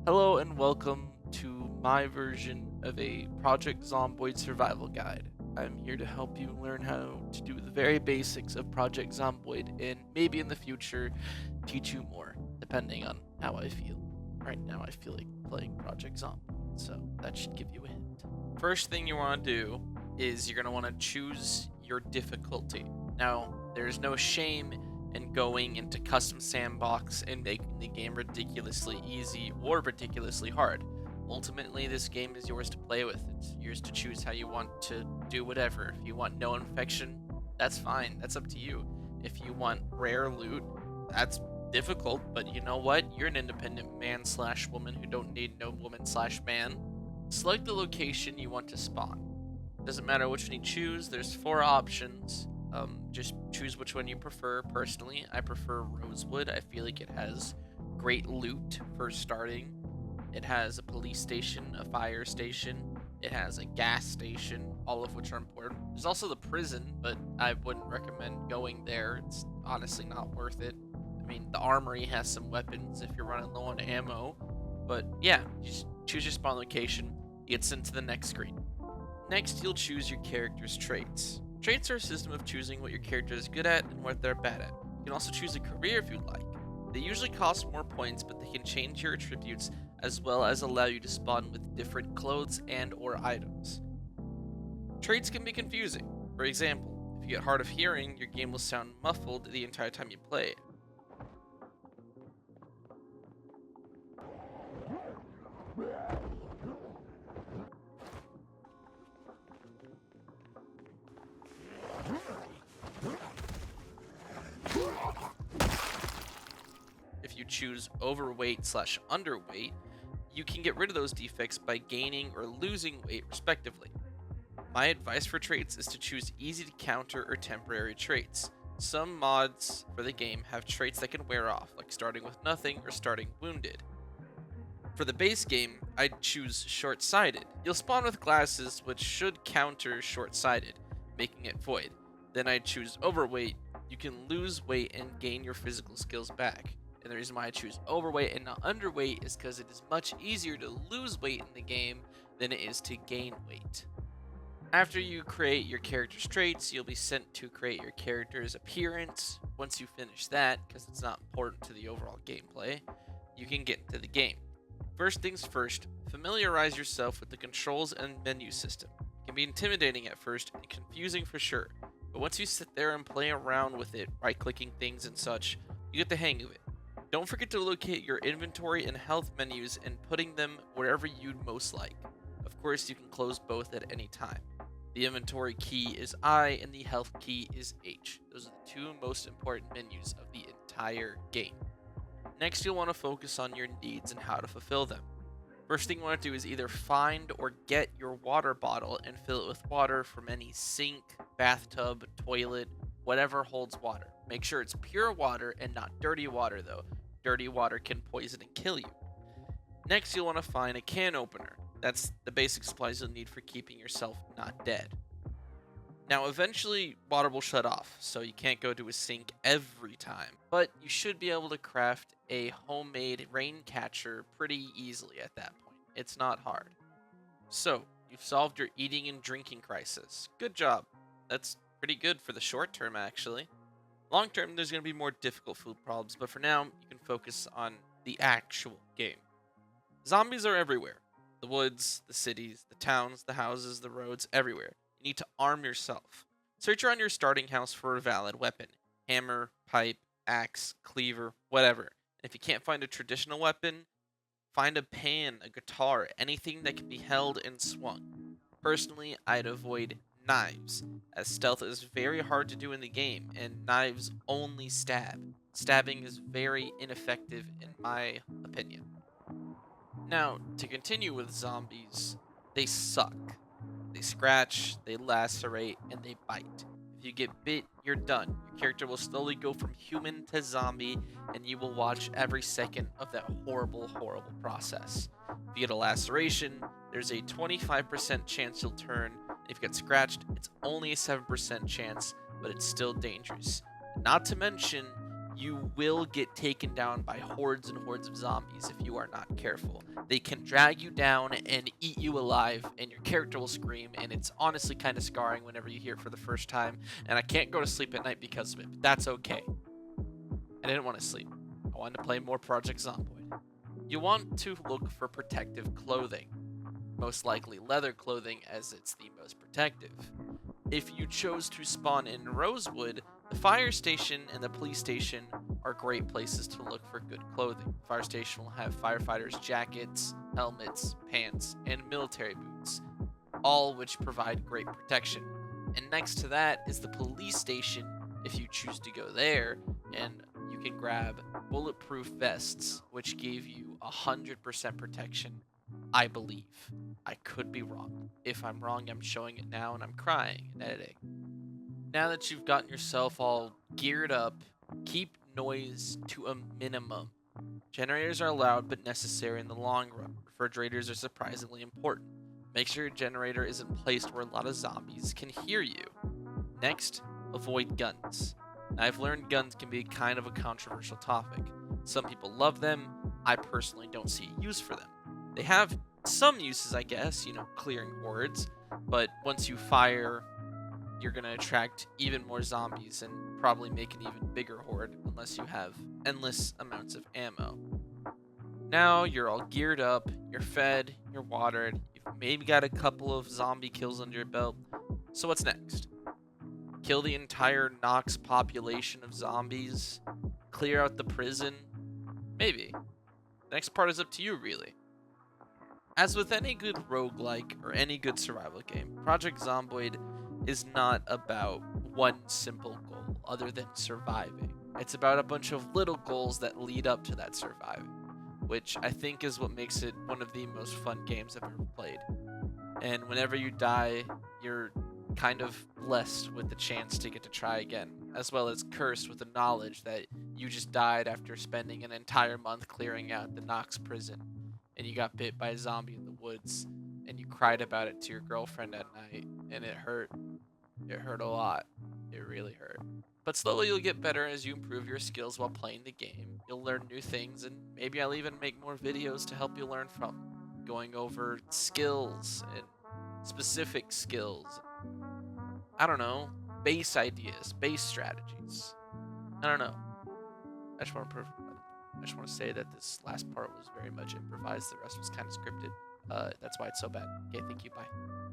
Hello and welcome to my version of a Project Zomboid survival guide. I'm here to help you learn how to do the very basics of Project Zomboid and maybe in the future teach you more, depending on how I feel. Right now I feel like playing Project Zomboid, so that should give you a hint. First thing you want to do is you're going to want to choose your difficulty. Now, there's no shame and going into custom sandbox and making the game ridiculously easy or ridiculously hard. Ultimately, this game is yours to play with. It's yours to choose how you want to do whatever. If you want no infection, that's fine. That's up to you. If you want rare loot, that's difficult, but you know what? You're an independent man slash woman who don't need no woman slash man. Select the location you want to spawn. Doesn't matter which one you choose, there's 4 options. Just choose which one you prefer. Personally, I prefer Rosewood. I feel like it has great loot for starting. It has a police station, a fire station, it has a gas station, all of which are important. There's also the prison, but I wouldn't recommend going there. It's honestly not worth it. I mean, the armory has some weapons if you're running low on ammo, but yeah, just choose your spawn location. You get sent to the next screen. Next, you'll choose your character's traits. Traits are a system of choosing what your character is good at and what they're bad at. You can also choose a career if you'd like. They usually cost more points, but they can change your attributes as well as allow you to spawn with different clothes and or items. Traits can be confusing. For example, if you get hard of hearing, your game will sound muffled the entire time you play it. If you choose overweight slash underweight, you can get rid of those defects by gaining or losing weight respectively. My advice for traits is to choose easy to counter or temporary traits. Some mods for the game have traits that can wear off, like starting with nothing or starting wounded. For the base game, I'd choose short-sighted. You'll spawn with glasses, which should counter short-sighted, making it void. Then I'd choose overweight. You can lose weight and gain your physical skills back. And the reason why I choose overweight and not underweight is because it is much easier to lose weight in the game than it is to gain weight. After you create your character's traits, you'll be sent to create your character's appearance. Once you finish that, because it's not important to the overall gameplay, you can get into the game. First things first, familiarize yourself with the controls and menu system. It can be intimidating at first and confusing for sure, but once you sit there and play around with it, right-clicking things and such, you get the hang of it. Don't forget to locate your inventory and health menus and putting them wherever you'd most like. Of course, you can close both at any time. The inventory key is I and the health key is H. Those are the 2 most important menus of the entire game. Next, you'll want to focus on your needs and how to fulfill them. First thing you want to do is either find or get your water bottle and fill it with water from any sink, bathtub, toilet, whatever holds water. Make sure it's pure water and not dirty water though. Dirty water can poison and kill you. Next, you'll want to find a can opener. That's the basic supplies you'll need for keeping yourself not dead. Now, eventually, water will shut off, so you can't go to a sink every time. But you should be able to craft a homemade rain catcher pretty easily at that point. It's not hard. So, you've solved your eating and drinking crisis. Good job. That's pretty good for the short term, actually. Long term, there's going to be more difficult food problems, but for now, you can focus on the actual game. Zombies are everywhere. The woods, the cities, the towns, the houses, the roads, everywhere. You need to arm yourself. Search around your starting house for a valid weapon. Hammer, pipe, axe, cleaver, whatever. And if you can't find a traditional weapon, find a pan, a guitar, anything that can be held and swung. Personally, I'd avoid knives, as stealth is very hard to do in the game, and knives only stab. Stabbing is very ineffective in my opinion. Now, to continue with zombies, they suck. They scratch, they lacerate, and they bite. If you get bit, you're done. Your character will slowly go from human to zombie, and you will watch every second of that horrible, horrible process. If you get a laceration, there's a 25% chance you'll turn. If you get scratched, it's only a 7% chance, but it's still dangerous. Not to mention, you will get taken down by hordes and hordes of zombies if you are not careful. They can drag you down and eat you alive, and your character will scream, and it's honestly kind of scarring whenever you hear it for the first time, and I can't go to sleep at night because of it, but that's okay. I didn't want to sleep. I wanted to play more Project Zomboid. You want to look for protective clothing, most likely leather clothing as it's the most protective. If you chose to spawn in Rosewood, the fire station and the police station are great places to look for good clothing. The fire station will have firefighters' jackets, helmets, pants, and military boots, all which provide great protection. And next to that is the police station if you choose to go there, and you can grab bulletproof vests, which give you 100% protection, I believe. I could be wrong. If I'm wrong, I'm showing it now and I'm crying and editing. Now that you've gotten yourself all geared up, keep noise to a minimum. Generators are loud but necessary in the long run. Refrigerators are surprisingly important. Make sure your generator isn't placed where a lot of zombies can hear you. Next, avoid guns. Now, I've learned guns can be kind of a controversial topic. Some people love them. I personally don't see a use for them. They have some uses, I guess, clearing hordes, but once you fire, you're going to attract even more zombies and probably make an even bigger horde unless you have endless amounts of ammo. Now you're all geared up, you're fed, you're watered, you've maybe got a couple of zombie kills under your belt. So what's next? Kill the entire Nox population of zombies? Clear out the prison? Maybe. The next part is up to you, really. As with any good roguelike or any good survival game, Project Zomboid is not about one simple goal other than surviving. It's about a bunch of little goals that lead up to that surviving, which I think is what makes it one of the most fun games I've ever played. And whenever you die, you're kind of blessed with the chance to get to try again, as well as cursed with the knowledge that you just died after spending an entire month clearing out the Nox prison, and you got bit by a zombie in the woods, and you cried about it to your girlfriend at night, and it hurt. It hurt a lot. It really hurt. But slowly you'll get better as you improve your skills while playing the game. You'll learn new things, and maybe I'll even make more videos to help you learn from, going over skills and specific skills. I don't know, base ideas, base strategies. I don't know. I just want to say that this last part was very much improvised. The rest was kind of scripted. That's why it's so bad. Okay, thank you. Bye.